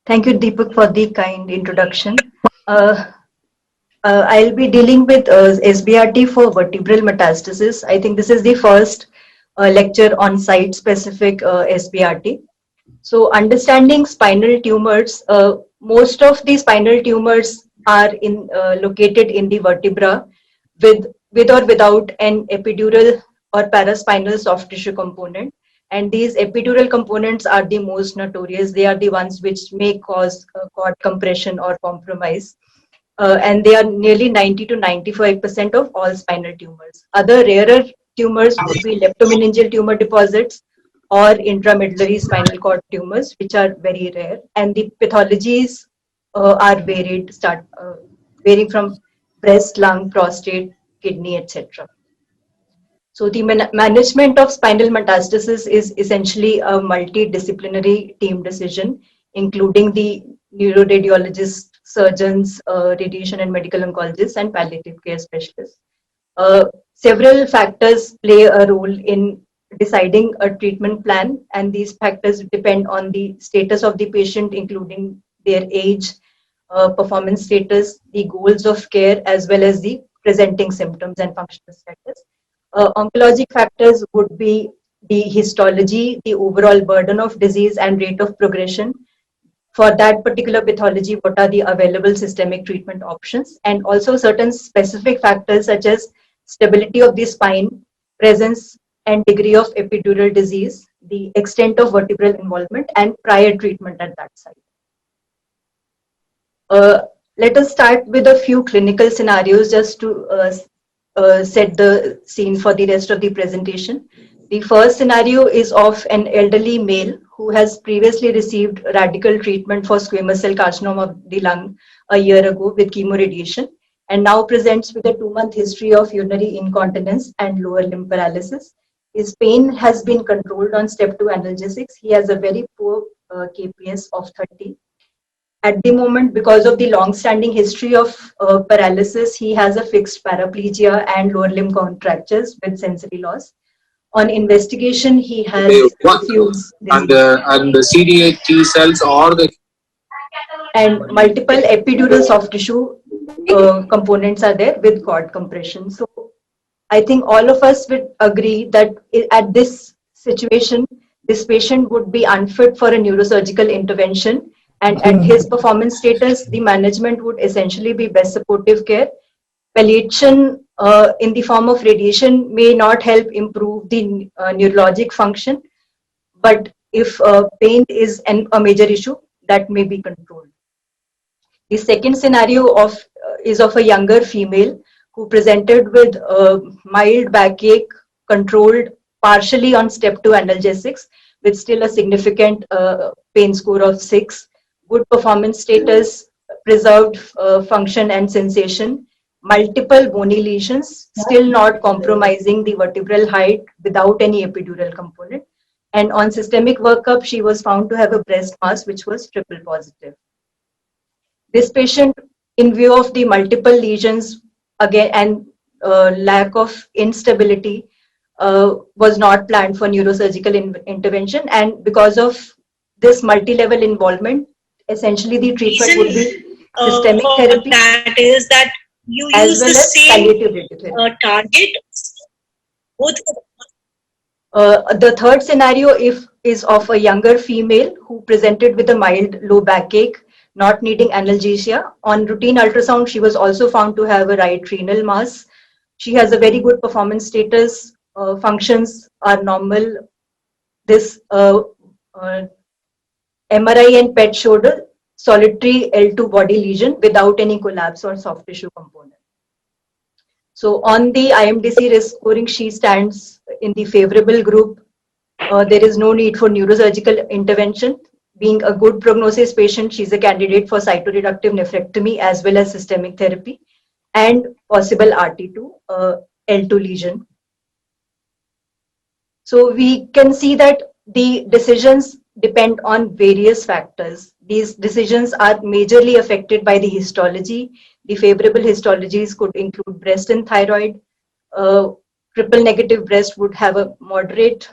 Thank you, Deepak, for the kind introduction. Uh, I'll be dealing with SBRT for vertebral metastasis. I think this is the first lecture on site-specific SBRT. So, understanding spinal tumors, most of the spinal tumors are located in the vertebra with or without an epidural or paraspinal soft tissue component. And these epidural components are the most notorious. They are the ones which may cause cord compression or compromise. And they are nearly 90 to 95% of all spinal tumors. Other rarer tumors would be leptomeningeal tumor deposits or intramedullary spinal cord tumors, which are very rare. And the pathologies are varying from breast, lung, prostate, kidney, etc. So the management of spinal metastasis is essentially a multidisciplinary team decision, including the neuroradiologists, surgeons, radiation and medical oncologists, and palliative care specialists. Several factors play a role in deciding a treatment plan, and these factors depend on the status of the patient, including their age, performance status, the goals of care, as well as the presenting symptoms and functional status. Oncologic factors would be the histology, the overall burden of disease, and rate of progression. For that particular pathology, what are the available systemic treatment options, and also certain specific factors such as stability of the spine, presence and degree of epidural disease, the extent of vertebral involvement, and prior treatment at that site. Let us start with a few clinical scenarios just to set the scene for the rest of the presentation. The first scenario is of an elderly male who has previously received radical treatment for squamous cell carcinoma of the lung a year ago with chemoradiation, and now presents with a 2-month history of urinary incontinence and lower limb paralysis. His pain has been controlled on step 2 analgesics. He has a very poor KPS of 30. At the moment, because of the long-standing history of paralysis, he has a fixed paraplegia and lower limb contractures with sensory loss. On investigation, he has diffuse and the CD8 T cells or the and multiple epidural soft tissue components are there with cord compression. So I think all of us would agree that at this situation, this patient would be unfit for a neurosurgical intervention. And at his performance status, the management would essentially be best supportive care. Palliation in the form of radiation may not help improve the neurologic function, but if pain is a major issue, that may be controlled. The second scenario is of a younger female who presented with mild backache controlled partially on step 2 analgesics with still a significant pain score of 6, good performance status, preserved function and sensation, multiple bony lesions, still not compromising the vertebral height without any epidural component. And on systemic workup, she was found to have a breast mass which was triple positive. This patient, in view of the multiple lesions again and lack of instability, was not planned for neurosurgical intervention. And because of this multi-level involvement, essentially the treatment would be systemic therapy. That is that you use the same target. The third scenario is of a younger female who presented with a mild low backache, not needing analgesia. On routine ultrasound, she was also found to have a right renal mass. She has a very good performance status. Functions are normal. This MRI and PET showed a solitary L2 body lesion without any collapse or soft tissue component. So on the IMDC risk scoring, she stands in the favorable group. There is no need for neurosurgical intervention. Being a good prognosis patient, she's a candidate for cytoreductive nephrectomy as well as systemic therapy and possible RT2 L2 lesion. So we can see that the decisions depend on various factors. These decisions are majorly affected by the histology. The favorable histologies could include breast and thyroid. Triple negative breast would have a moderate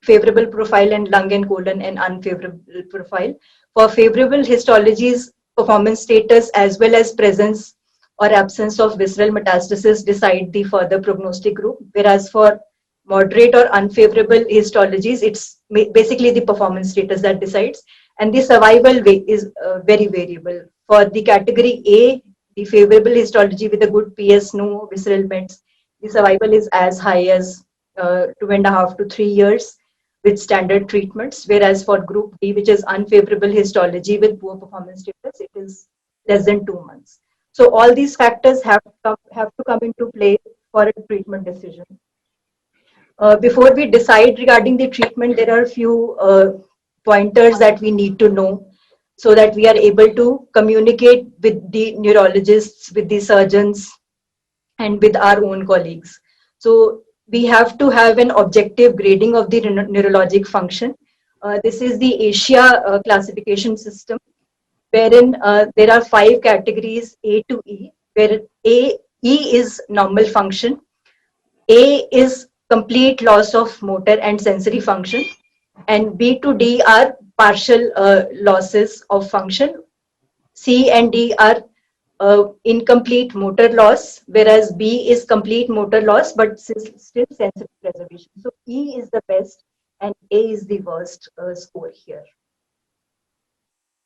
favorable profile, and lung and colon and unfavorable profile. For favorable histologies, performance status as well as presence or absence of visceral metastasis decide the further prognostic group, whereas for moderate or unfavorable histologies, it's basically the performance status that decides, and the survival is very variable. For the category A, the favorable histology with a good PS, no visceral mets, the survival is as high as 2.5 to 3 years with standard treatments, whereas for group D, which is unfavorable histology with poor performance status, it is less than 2 months. So all these factors have to come into play for a treatment decision. Before we decide regarding the treatment, there are a few pointers that we need to know so that we are able to communicate with the neurologists, with the surgeons, and with our own colleagues. So we have to have an objective grading of the neurologic function. This is the Asia classification system, wherein there are 5 categories A to E, where E is normal function, A is complete loss of motor and sensory function, and B to D are partial losses of function. C and D are incomplete motor loss, whereas B is complete motor loss but still sensory preservation. So E is the best and A is the worst score here.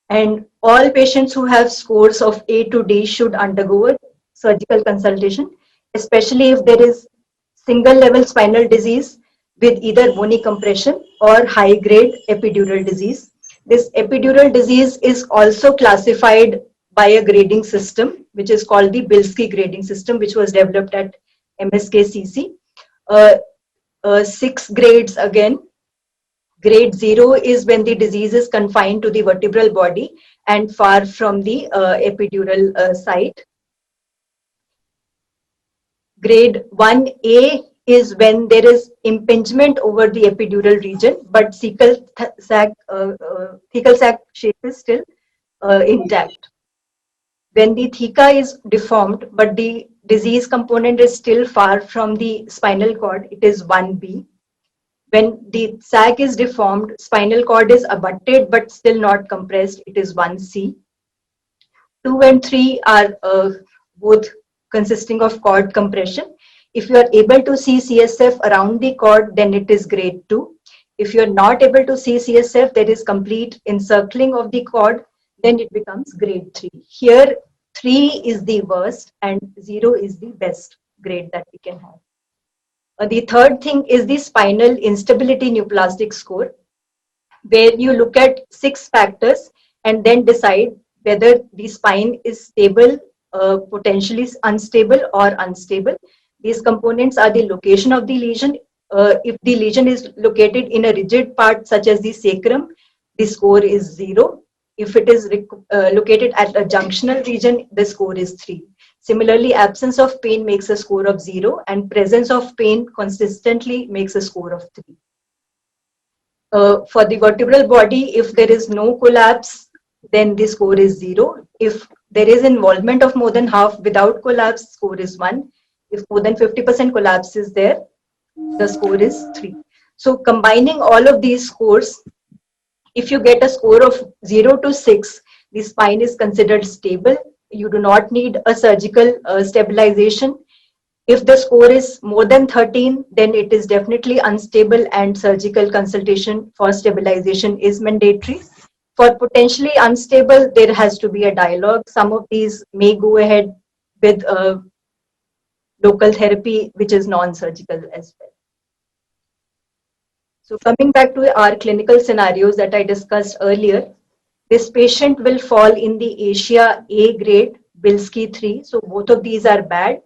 And all patients who have scores of A to D should undergo a surgical consultation, especially if there is single level spinal disease with either bony compression or high grade epidural disease. This epidural disease is also classified by a grading system, which is called the Bilski grading system, which was developed at MSKCC. 6 grades again. Grade 0 is when the disease is confined to the vertebral body and far from the epidural site. Grade 1A is when there is impingement over the epidural region, but thecal sac shape is still intact. When the theca is deformed, but the disease component is still far from the spinal cord, it is 1B. When the sac is deformed, spinal cord is abutted but still not compressed, it is 1C. 2 and 3 are both consisting of cord compression. If you are able to see CSF around the cord, then it is grade 2. If you are not able to see CSF, there is complete encircling of the cord, then it becomes grade 3. Here, 3 is the worst and 0 is the best grade that we can have. The third thing is the spinal instability neoplastic score, where you look at 6 factors and then decide whether the spine is stable, potentially unstable or unstable. These components are the location of the lesion. If the lesion is located in a rigid part such as the sacrum, the score is 0. If it is located at a junctional region, the score is 3. Similarly, absence of pain makes a score of 0 and presence of pain consistently makes a score of 3. For the vertebral body, if there is no collapse, then the score is 0. If there is involvement of more than half without collapse, score is 1. If more than 50% collapse is there, the score is 3. So combining all of these scores, if you get a score of 0 to 6, the spine is considered stable. You do not need a surgical stabilization. If the score is more than 13, then it is definitely unstable and surgical consultation for stabilization is mandatory. For potentially unstable, there has to be a dialogue. Some of these may go ahead with local therapy, which is non-surgical as well. So coming back to our clinical scenarios that I discussed earlier, this patient will fall in the Asia A grade, Bilski 3. So both of these are bad.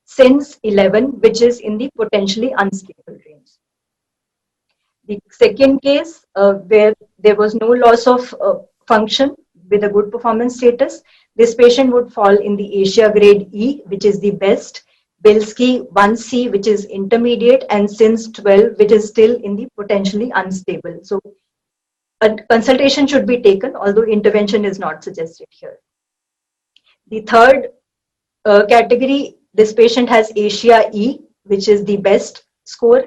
SINS 11, which is in the potentially unstable range. The second case, where there was no loss of function with a good performance status, this patient would fall in the Asia grade E, which is the best, Bilski 1C, which is intermediate, and SINS 12, which is still in the potentially unstable. So a consultation should be taken, although intervention is not suggested here. The third category, this patient has Asia E, which is the best score,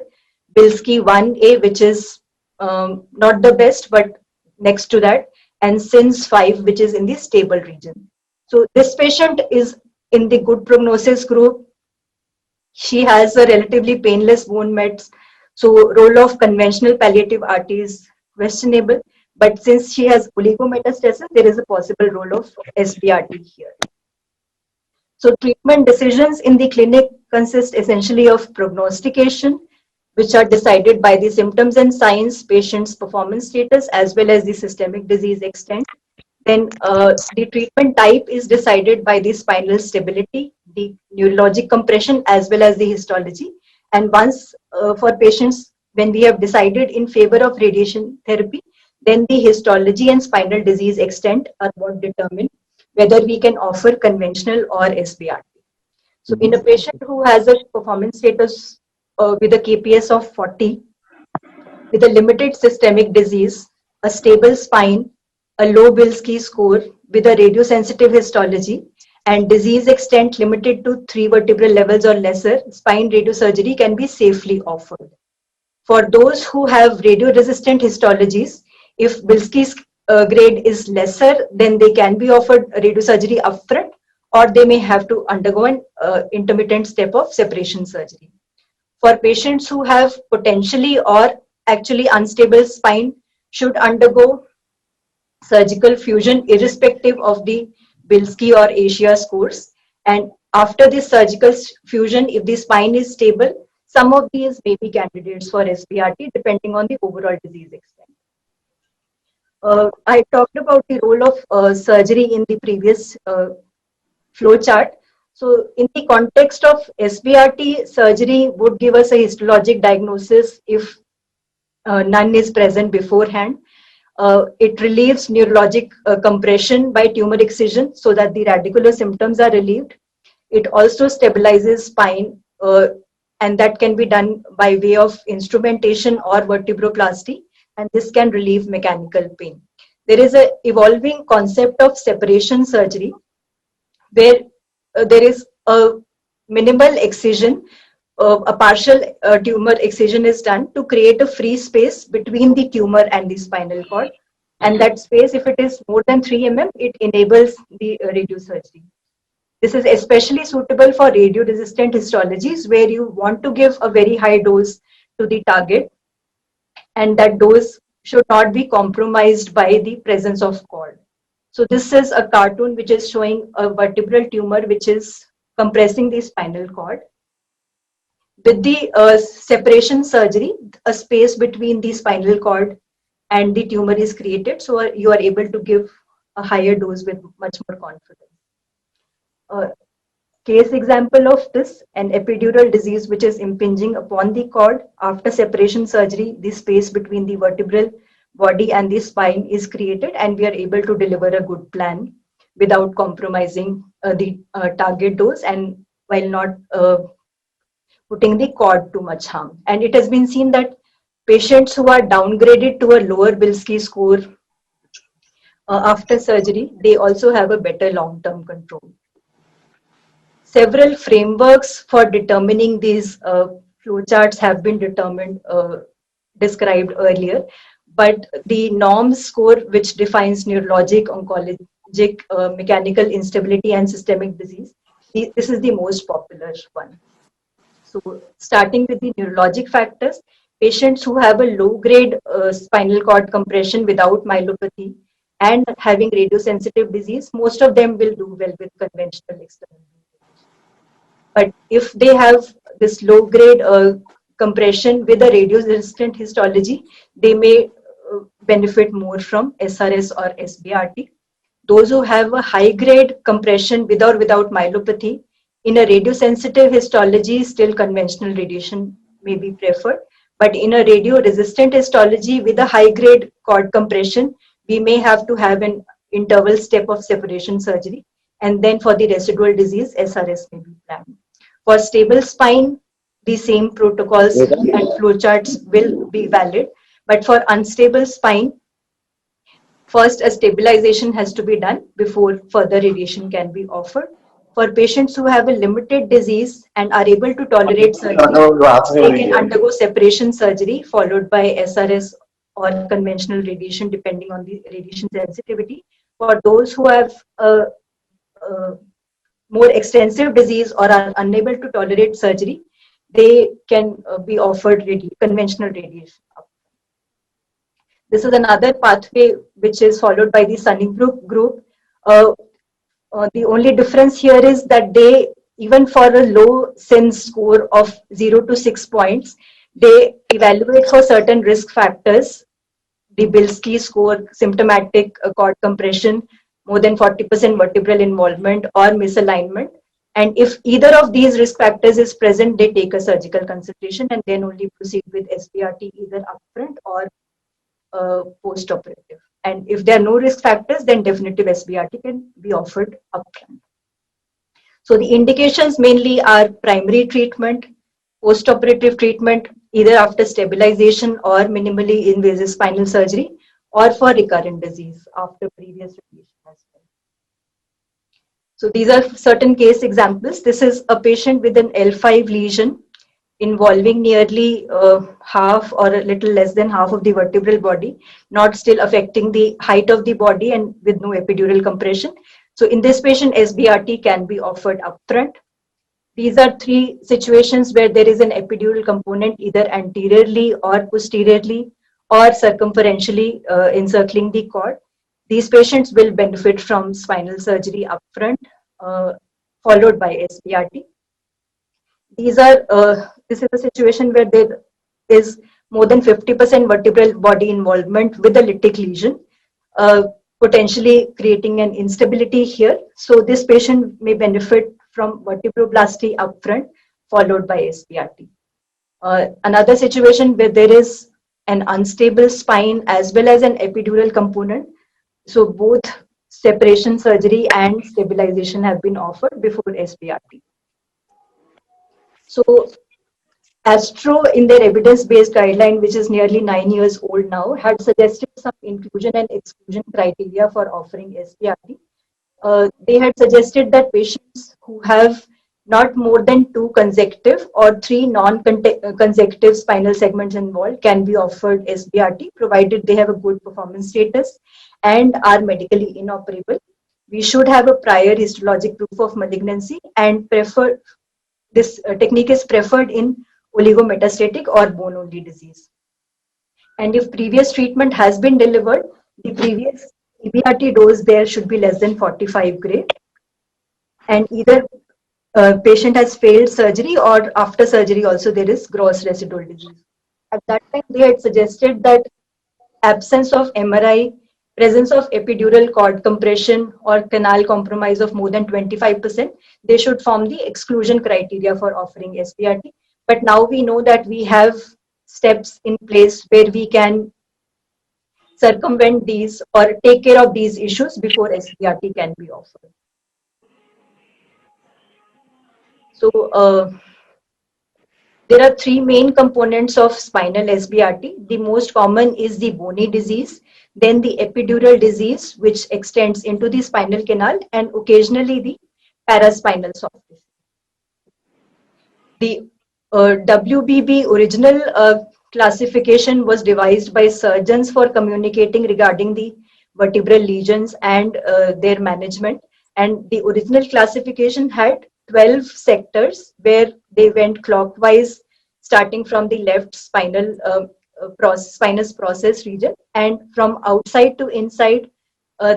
Bilski 1A, which is not the best, but next to that, and SINS 5, which is in the stable region. So this patient is in the good prognosis group. She has a relatively painless bone mets, so role of conventional palliative RT is questionable. But since she has oligometastasis, there is a possible role of SBRT here. So treatment decisions in the clinic consist essentially of prognostication, which are decided by the symptoms and signs, patient's performance status, as well as the systemic disease extent. Then the treatment type is decided by the spinal stability, the neurologic compression, as well as the histology. And once for patients, when we have decided in favor of radiation therapy, then the histology and spinal disease extent are what determine whether we can offer conventional or SBRT. So in a patient who has a performance status with a KPS of 40, with a limited systemic disease, a stable spine, a low Bilski score with a radiosensitive histology, and disease extent limited to 3 vertebral levels or lesser, spine radiosurgery can be safely offered. For those who have radio-resistant histologies, if Bilski's grade is lesser, then they can be offered radiosurgery upfront, or they may have to undergo an intermittent step of separation surgery. For patients who have potentially or actually unstable spine, should undergo surgical fusion irrespective of the Bilski or ASIA scores. And after this surgical fusion, if the spine is stable, some of these may be candidates for SBRT depending on the overall disease extent. I talked about the role of surgery in the previous flow chart. So in the context of SBRT, surgery would give us a histologic diagnosis if none is present beforehand. It relieves neurologic compression by tumor excision so that the radicular symptoms are relieved. It also stabilizes spine, and that can be done by way of instrumentation or vertebroplasty, and this can relieve mechanical pain. There is an evolving concept of separation surgery where there is a minimal excision, a partial tumor excision is done to create a free space between the tumor and the spinal cord. And that space, if it is more than 3 mm, it enables the radiosurgery. This is especially suitable for radio-resistant histologies where you want to give a very high dose to the target, and that dose should not be compromised by the presence of cord. So this is a cartoon which is showing a vertebral tumor which is compressing the spinal cord. With the separation surgery, a space between the spinal cord and the tumor is created, so you are able to give a higher dose with much more confidence. Case example of this, an epidural disease which is impinging upon the cord. After separation surgery, the space between the vertebral body and the spine is created, and we are able to deliver a good plan without compromising the target dose and while not putting the cord to much harm. And it has been seen that patients who are downgraded to a lower Bilski score after surgery, they also have a better long-term control. Several frameworks for determining these flowcharts have been described earlier, but the NORMS score, which defines neurologic, oncologic, mechanical instability and systemic disease, this is the most popular one. So starting with the neurologic factors, patients who have a low-grade spinal cord compression without myelopathy and having radiosensitive disease, most of them will do well with conventional external. But if they have this low-grade compression with a radio-resistant histology, they may benefit more from SRS or SBRT. Those who have a high-grade compression with or without myelopathy, in a radiosensitive histology, still conventional radiation may be preferred. But in a radio-resistant histology with a high-grade cord compression, we may have to have an interval step of separation surgery. And then for the residual disease, SRS may be planned. For stable spine, the same protocols and flowcharts will be valid. But for unstable spine, first a stabilization has to be done before further radiation can be offered. For patients who have a limited disease and are able to tolerate surgery, they can undergo separation surgery followed by SRS or conventional radiation, depending on the radiation sensitivity. For those who have more extensive disease or are unable to tolerate surgery, they can be offered conventional radiation. This is another pathway which is followed by the Sunnybrook group. The only difference here is that they, even for a low SINS score of 0 to 6 points, they evaluate for certain risk factors, the Bilski score, symptomatic cord compression, more than 40% vertebral involvement or misalignment. And if either of these risk factors is present, they take a surgical consultation and then only proceed with SBRT either upfront or post-operative. And if there are no risk factors, then definitive SBRT can be offered upfront. So the indications mainly are primary treatment, post-operative treatment, either after stabilization or minimally invasive spinal surgery, or for recurrent disease after previous radiation as well. So these are certain case examples. This is a patient with an L5 lesion involving nearly half or a little less than half of the vertebral body, not still affecting the height of the body and with no epidural compression. So in this patient, SBRT can be offered upfront. These are three situations where there is an epidural component either anteriorly or posteriorly or circumferentially encircling the cord. These patients will benefit from spinal surgery upfront, followed by SBRT. These are, this is a situation where there is more than 50% vertebral body involvement with a lytic lesion, potentially creating an instability here. So this patient may benefit from vertebroblasty upfront, followed by SBRT. Another situation where there is an unstable spine as well as an epidural component. So both separation surgery and stabilization have been offered before SBRT. So Astro, in their evidence-based guideline, which is nearly 9 years old now, had suggested some inclusion and exclusion criteria for offering SBRT. They had suggested that patients who have not more than 2 consecutive or 3 non-consecutive spinal segments involved can be offered SBRT, provided they have a good performance status and are medically inoperable. We should have a prior histologic proof of malignancy, and this technique is preferred in oligometastatic or bone-only disease. And if previous treatment has been delivered, the previous EBRT dose there should be less than 45 gray. And either patient has failed surgery or after surgery also there is gross residual disease. At that time, they had suggested that absence of MRI, presence of epidural cord compression or canal compromise of more than 25%, they should form the exclusion criteria for offering SBRT. But now we know that we have steps in place where we can circumvent these or take care of these issues before SBRT can be offered. So there are 3 main components of spinal SBRT. The most common is the bony disease, then the epidural disease, which extends into the spinal canal, and occasionally the paraspinal soft tissue. The WBB original classification was devised by surgeons for communicating regarding the vertebral lesions and their management. And the original classification had 12 sectors where they went clockwise, starting from the left spinous process region, and from outside to inside,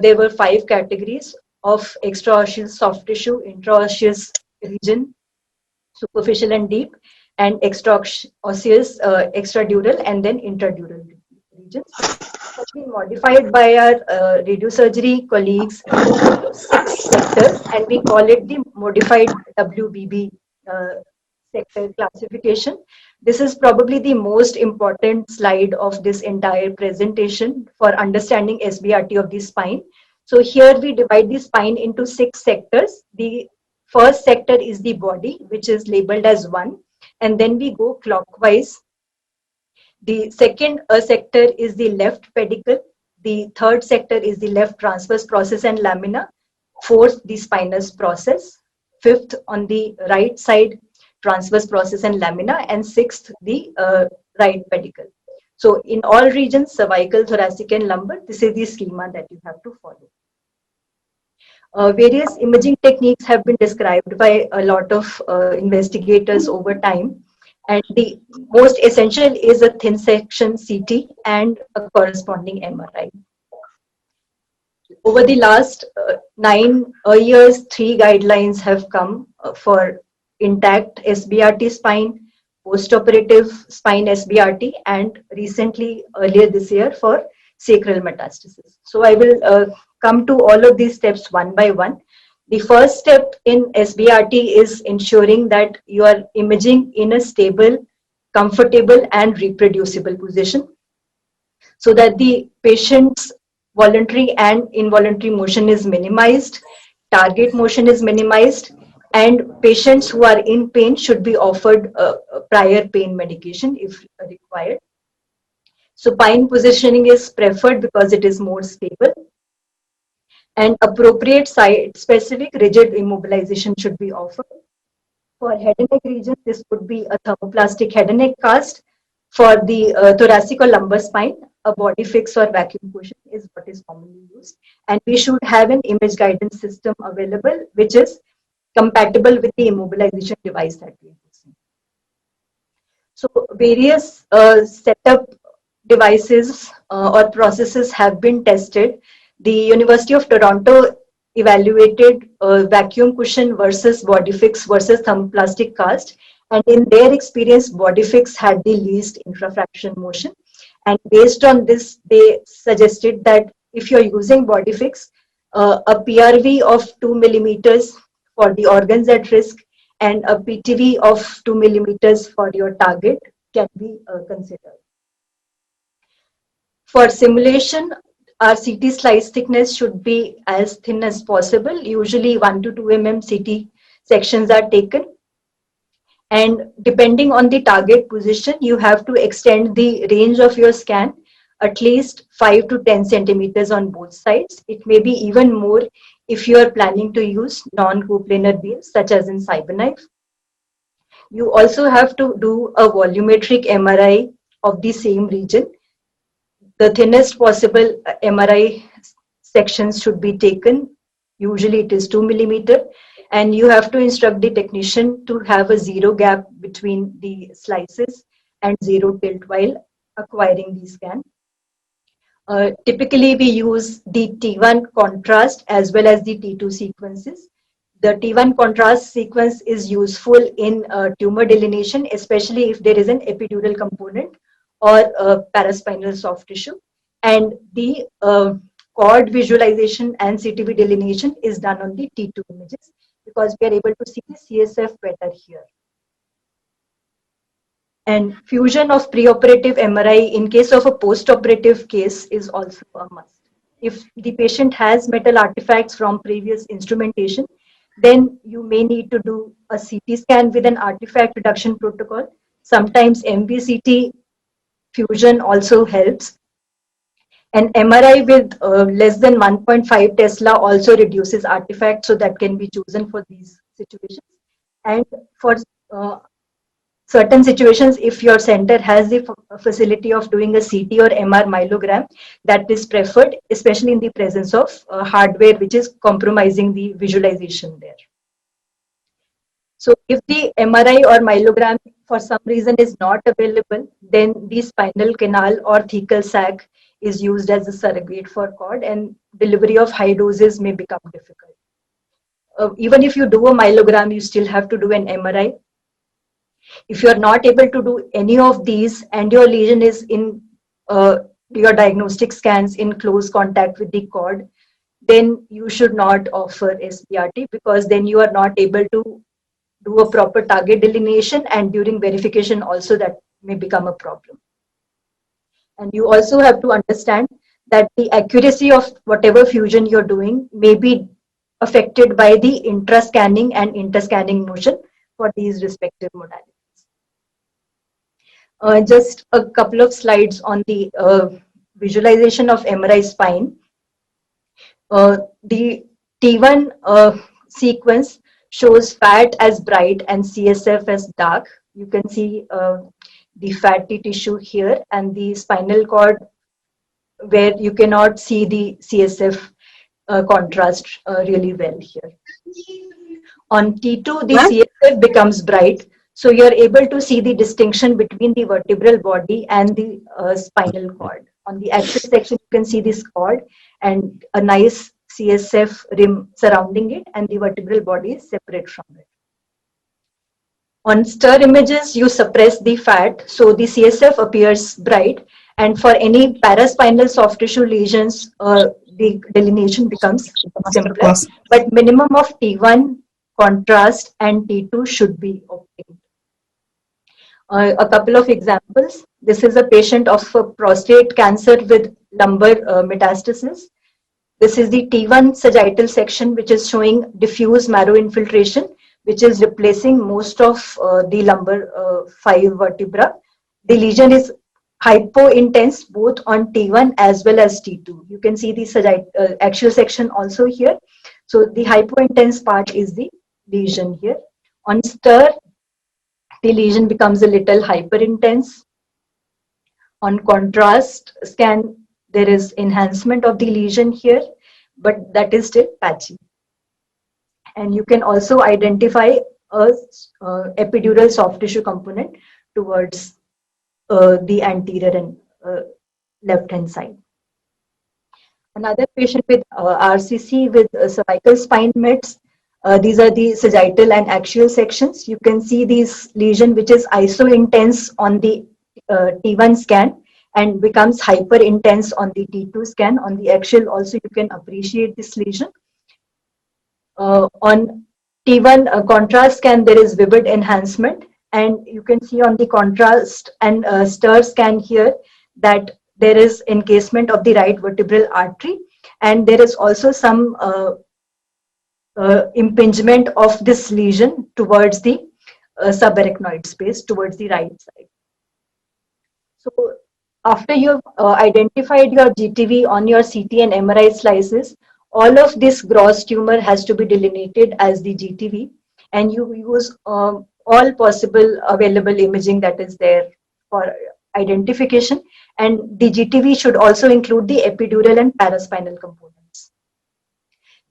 there were 5 categories of extraosseous soft tissue, intraosseous region, superficial and deep, and extraosseous, extradural, and then intradural regions. Has been modified by our radiosurgery colleagues into 6 sectors, and we call it the modified WBB sector classification. This is probably the most important slide of this entire presentation for understanding SBRT of the spine. So here we divide the spine into 6 sectors. The first sector is the body, which is labeled as 1, and then we go clockwise. The second sector is the left pedicle. The third sector is the left transverse process and lamina. Fourth, the spinous process. Fifth, on the right side, transverse process and lamina. And sixth, the right pedicle. So in all regions, cervical, thoracic, and lumbar, this is the schema that you have to follow. Various imaging techniques have been described by a lot of investigators over time. And the most essential is a thin section CT and a corresponding MRI. Over the last 9 years, 3 guidelines have come for intact SBRT spine, postoperative spine SBRT, and recently, earlier this year, for sacral metastasis. So I will come to all of these steps one by one. The first step in SBRT is ensuring that you are imaging in a stable, comfortable, and reproducible position so that the patient's voluntary and involuntary motion is minimized, target motion is minimized, and patients who are in pain should be offered a prior pain medication if required. Supine positioning is preferred because it is more stable. And appropriate site-specific rigid immobilization should be offered. For head and neck region, this would be a thermoplastic head and neck cast. For the thoracic or lumbar spine, a body fix or vacuum cushion is what is commonly used. And we should have an image guidance system available, which is compatible with the immobilization device that we are using. So various setup devices or processes have been tested. The University of Toronto evaluated vacuum cushion versus body fix versus thermoplastic cast, and in their experience, body fix had the least intrafraction motion. And based on this, they suggested that if you're using body fix, a PRV of 2 millimeters for the organs at risk and a PTV of 2 millimeters for your target can be considered. For simulation, our CT slice thickness should be as thin as possible. Usually 1 to 2 mm CT sections are taken. And depending on the target position, you have to extend the range of your scan at least 5 to 10 centimeters on both sides. It may be even more if you are planning to use non-coplanar beams such as in CyberKnife. You also have to do a volumetric MRI of the same region. The thinnest possible MRI sections should be taken. Usually it is 2 millimeter. And you have to instruct the technician to have a zero gap between the slices and zero tilt while acquiring the scan. Typically, we use the T1 contrast as well as the T2 sequences. The T1 contrast sequence is useful in tumor delineation, especially if there is an epidural component or paraspinal soft tissue. And the cord visualization and CTV delineation is done on the T2 images because we are able to see the CSF better here. And fusion of preoperative MRI in case of a postoperative case is also a must. If the patient has metal artifacts from previous instrumentation, then you may need to do a CT scan with an artifact reduction protocol. Sometimes MVCT fusion also helps. And MRI with less than 1.5 Tesla also reduces artifacts, so that can be chosen for these situations. And for certain situations, if your center has the facility of doing a CT or MR myelogram, that is preferred, especially in the presence of hardware which is compromising the visualization there. So if the MRI or myelogram for some reason is not available, then the spinal canal or thecal sac is used as a surrogate for cord, and delivery of high doses may become difficult. Even if you do a myelogram, you still have to do an MRI. If you're not able to do any of these and your lesion is in your diagnostic scans in close contact with the cord, then you should not offer SBRT, because then you are not able to do a proper target delineation, and during verification also that may become a problem. And you also have to understand that the accuracy of whatever fusion you're doing may be affected by the intra-scanning and inter-scanning motion for these respective modalities. Just a couple of slides on the visualization of MRI spine. The T1 sequence shows fat as bright and CSF as dark. You can see the fatty tissue here, and the spinal cord where you cannot see the CSF contrast really well here. On T2, the CSF becomes bright, so you're able to see the distinction between the vertebral body and the spinal cord. On the axial section, you can see this cord and a nice CSF rim surrounding it, and the vertebral body is separate from it. On stir images, you suppress the fat, so the CSF appears bright, and for any paraspinal soft tissue lesions, the delineation becomes simpler, but minimum of T1 contrast and T2 should be obtained. A couple of examples. This is a patient of prostate cancer with lumbar metastasis. This is the T1 sagittal section, which is showing diffuse marrow infiltration, which is replacing most of the lumbar 5 vertebra. The lesion is hypo-intense both on T1 as well as T2. You can see the axial section also here. So the hypo-intense part is the lesion here. On stir, the lesion becomes a little hyper-intense. On contrast scan, there is enhancement of the lesion here, but that is still patchy. And you can also identify a epidural soft tissue component towards the anterior and left-hand side. Another patient with RCC with cervical spine mets. These are the sagittal and axial sections. You can see this lesion which is iso-intense on the T1 scan and becomes hyper-intense on the T2 scan. On the axial also you can appreciate this lesion. On T1 contrast scan, there is vivid enhancement, and you can see on the contrast and stir scan here that there is encasement of the right vertebral artery, and there is also some impingement of this lesion towards the subarachnoid space, towards the right side. So after you've identified your GTV on your CT and MRI slices, all of this gross tumor has to be delineated as the GTV, and you use all possible available imaging that is there for identification, and the GTV should also include the epidural and paraspinal components.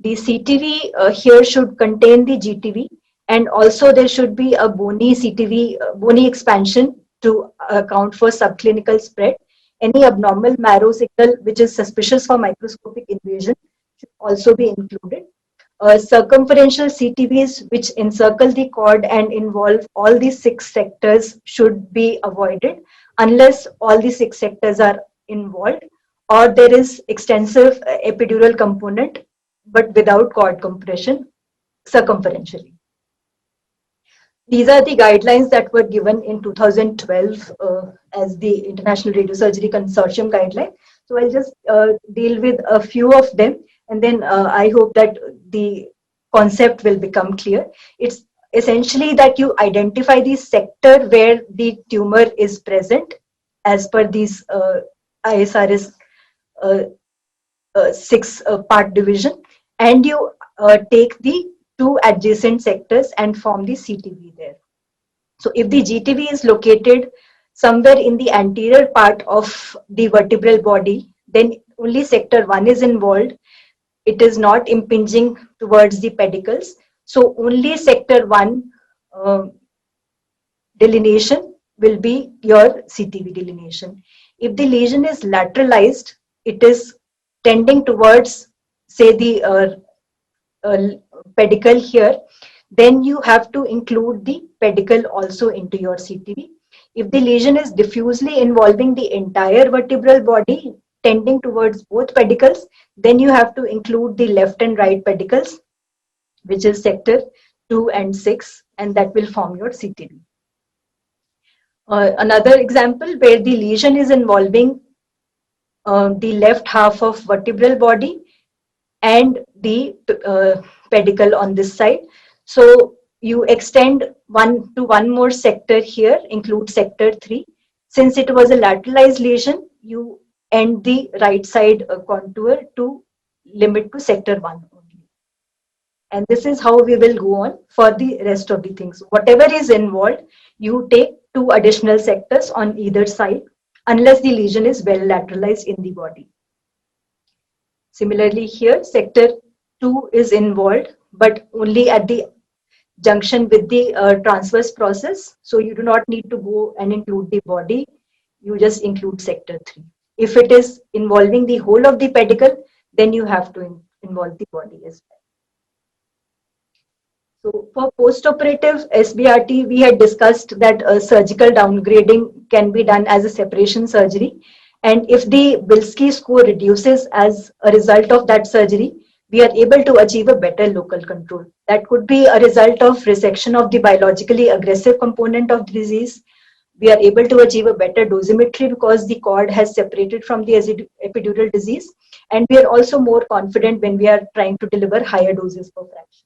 The CTV here should contain the GTV, and also there should be a bony CTV, bony expansion to account for subclinical spread. Any abnormal marrow signal which is suspicious for microscopic invasion should also be included. Circumferential CTVs which encircle the cord and involve all the 6 sectors should be avoided unless all the 6 sectors are involved or there is extensive epidural component but without cord compression circumferentially. These are the guidelines that were given in 2012 as the International Radiosurgery Consortium guideline. So I'll just deal with a few of them, and then I hope that the concept will become clear. It's essentially that you identify the sector where the tumor is present as per these ISRS 6-part division, and you take the 2 adjacent sectors and form the CTV there. So if the GTV is located somewhere in the anterior part of the vertebral body, then only sector 1 is involved. It is not impinging towards the pedicles. So only sector 1 delineation will be your CTV delineation. If the lesion is lateralized, it is tending towards, say, the pedicle here, then you have to include the pedicle also into your CTV. If the lesion is diffusely involving the entire vertebral body, tending towards both pedicles, then you have to include the left and right pedicles, which is sector 2 and 6, and that will form your CTV. Another example where the lesion is involving the left half of vertebral body and the pedicle on this side. So you extend one more sector here, include sector 3. Since it was a lateralized lesion, you end the right side contour to limit to sector 1 only. And this is how we will go on for the rest of the things. Whatever is involved, you take 2 additional sectors on either side unless the lesion is well lateralized in the body. Similarly here, sector 2 is involved, but only at the junction with the transverse process. So you do not need to go and include the body. You just include sector 3. If it is involving the whole of the pedicle, then you have to involve the body as well. So for postoperative SBRT, we had discussed that surgical downgrading can be done as a separation surgery. And if the Bilski score reduces as a result of that surgery, we are able to achieve a better local control. That could be a result of resection of the biologically aggressive component of the disease. We are able to achieve a better dosimetry because the cord has separated from the epidural disease. And we are also more confident when we are trying to deliver higher doses per fraction.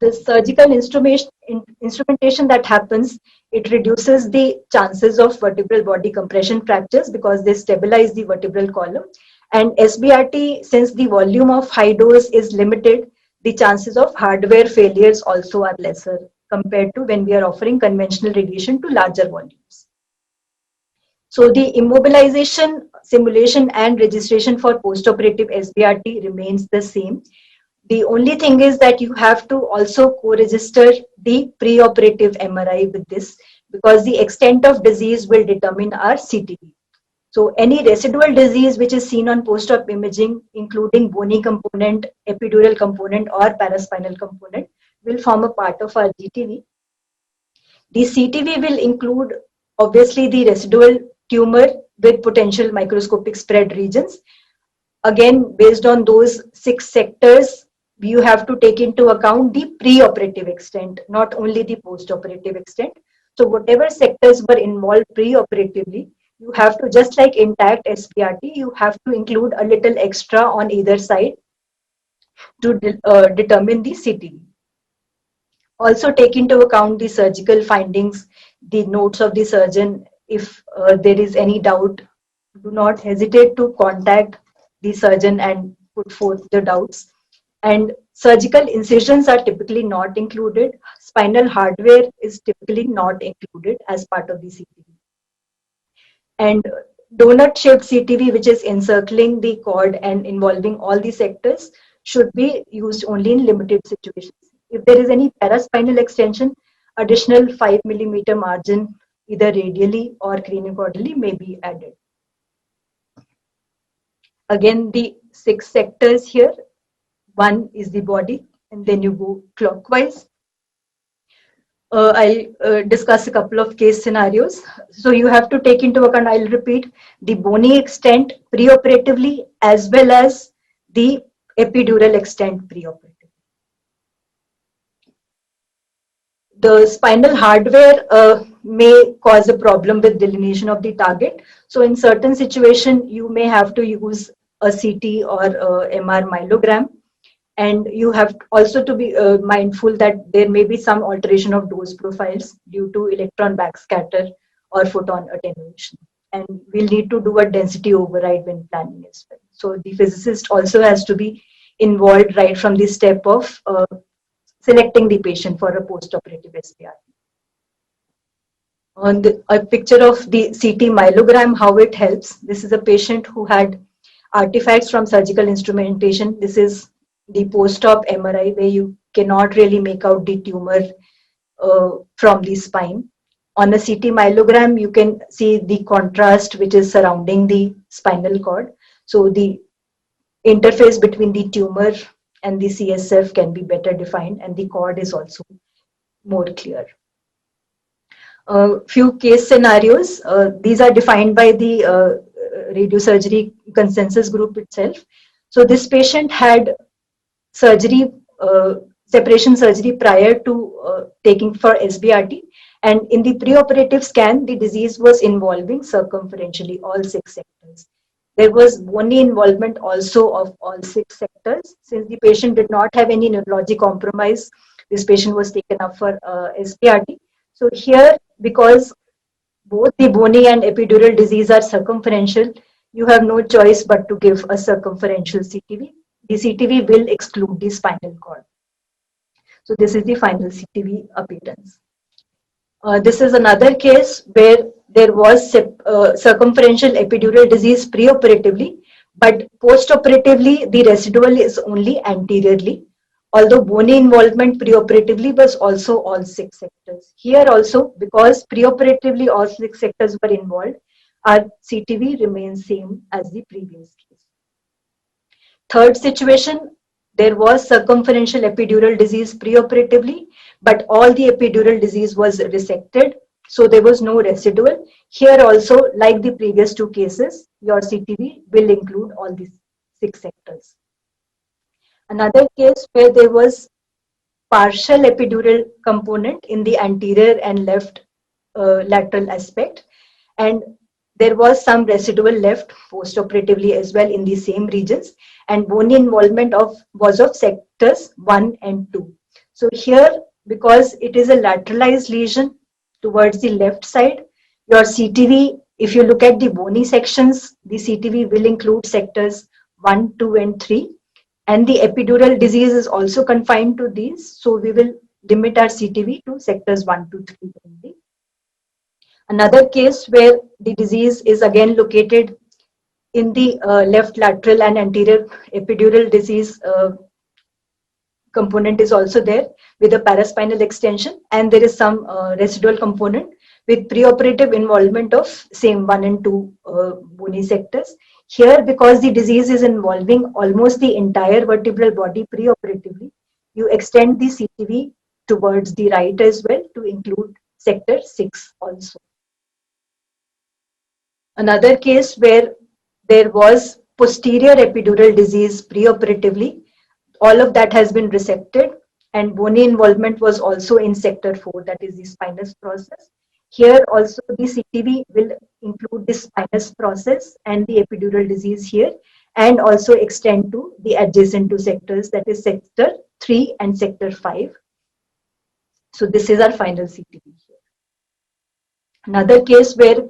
The surgical instrumentation that happens, it reduces the chances of vertebral body compression fractures because they stabilize the vertebral column. And SBRT, since the volume of high dose is limited, the chances of hardware failures also are lesser compared to when we are offering conventional radiation to larger volumes. So the immobilization, simulation and registration for postoperative SBRT remains the same. The only thing is that you have to also co-register the preoperative MRI with this because the extent of disease will determine our CTV. So any residual disease which is seen on post-op imaging, including bony component, epidural component or paraspinal component, will form a part of our GTV. The CTV will include obviously the residual tumor with potential microscopic spread regions. Again, based on those 6 sectors, you have to take into account the preoperative extent, not only the postoperative extent. So whatever sectors were involved preoperatively, you have to, just like intact SBRT, you have to include a little extra on either side to determine the CTV. Also take into account the surgical findings, the notes of the surgeon. If there is any doubt, do not hesitate to contact the surgeon and put forth the doubts. And surgical incisions are typically not included. Spinal hardware is typically not included as part of the CTV. And donut-shaped CTV, which is encircling the cord and involving all the sectors, should be used only in limited situations. If there is any paraspinal extension, additional 5 millimeter margin, either radially or craniocaudally, may be added. Again, the 6 sectors here. One is the body, and then you go clockwise. I'll discuss a couple of case scenarios. So you have to take into account, I'll repeat, the bony extent preoperatively as well as the epidural extent preoperatively. The spinal hardware may cause a problem with delineation of the target. So in certain situations, you may have to use a CT or MR myelogram. And you have also to be mindful that there may be some alteration of dose profiles due to electron backscatter or photon attenuation. And we'll need to do a density override when planning as well. So the physicist also has to be involved right from the step of selecting the patient for a postoperative SBRT. On a picture of the CT myelogram, how it helps. This is a patient who had artifacts from surgical instrumentation. This is the post-op MRI where you cannot really make out the tumor from the spine. On a CT myelogram, you can see the contrast which is surrounding the spinal cord. So the interface between the tumor and the CSF can be better defined, and the cord is also more clear. Few case scenarios. These are defined by the radiosurgery consensus group itself. So this patient had surgery, separation surgery prior to taking for SBRT, and in the preoperative scan, the disease was involving circumferentially all 6 sectors. There was bony involvement also of all 6 sectors. Since the patient did not have any neurology compromise, this patient was taken up for SBRT. So here, because both the bony and epidural disease are circumferential, you have no choice but to give a circumferential CTV. The CTV will exclude the spinal cord. So this is the final CTV appearance. This is another case where there was circumferential epidural disease preoperatively, but postoperatively the residual is only anteriorly. Although bony involvement preoperatively was also all 6 sectors. Here also, because preoperatively all 6 sectors were involved, our CTV remains same as the previous case. Third situation, there was circumferential epidural disease preoperatively, but all the epidural disease was resected, so there was no residual. Here also, like the previous 2 cases, your CTV will include all these 6 sectors. Another case where there was partial epidural component in the anterior and left lateral aspect, and there was some residual left postoperatively as well in the same regions, and bony involvement was of sectors 1 and 2. So here, because it is a lateralized lesion towards the left side, your CTV, if you look at the bony sections, the CTV will include sectors 1, 2, and 3. And the epidural disease is also confined to these. So we will limit our CTV to sectors 1 to 3 only. Another case where the disease is again located in the left lateral and anterior epidural disease component is also there with a paraspinal extension, and there is some residual component with preoperative involvement of same 1 and 2 bony sectors. Here, because the disease is involving almost the entire vertebral body preoperatively, you extend the CTV towards the right as well to include sector 6 also. Another case where there was posterior epidural disease preoperatively, all of that has been resected, and bony involvement was also in sector 4, that is the spinous process. Here also the CTV will include the spinous process and the epidural disease here, and also extend to the adjacent 2 sectors, that is sector 3 and sector 5. So this is our final CTV here. Another case where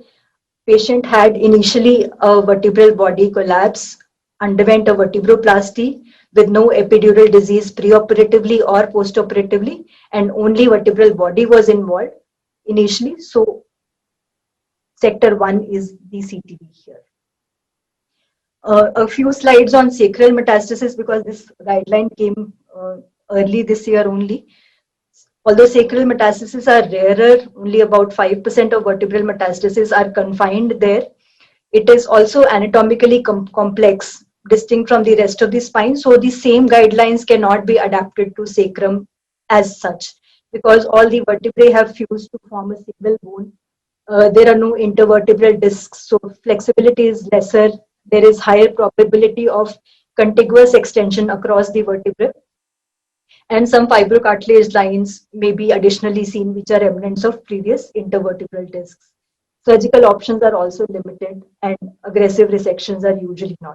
patient had initially a vertebral body collapse, underwent a vertebroplasty with no epidural disease preoperatively or postoperatively, and only vertebral body was involved initially. So sector 1 is the CTV here. A few slides on sacral metastasis, because this guideline came early this year only. Although sacral metastases are rarer, only about 5% of vertebral metastases are confined there. It is also anatomically complex, distinct from the rest of the spine. So the same guidelines cannot be adapted to sacrum as such, because all the vertebrae have fused to form a single bone. There are no intervertebral discs, so flexibility is lesser. There is higher probability of contiguous extension across the vertebrae. And some fibrocartilage lines may be additionally seen, which are remnants of previous intervertebral discs. Surgical options are also limited, and aggressive resections are usually not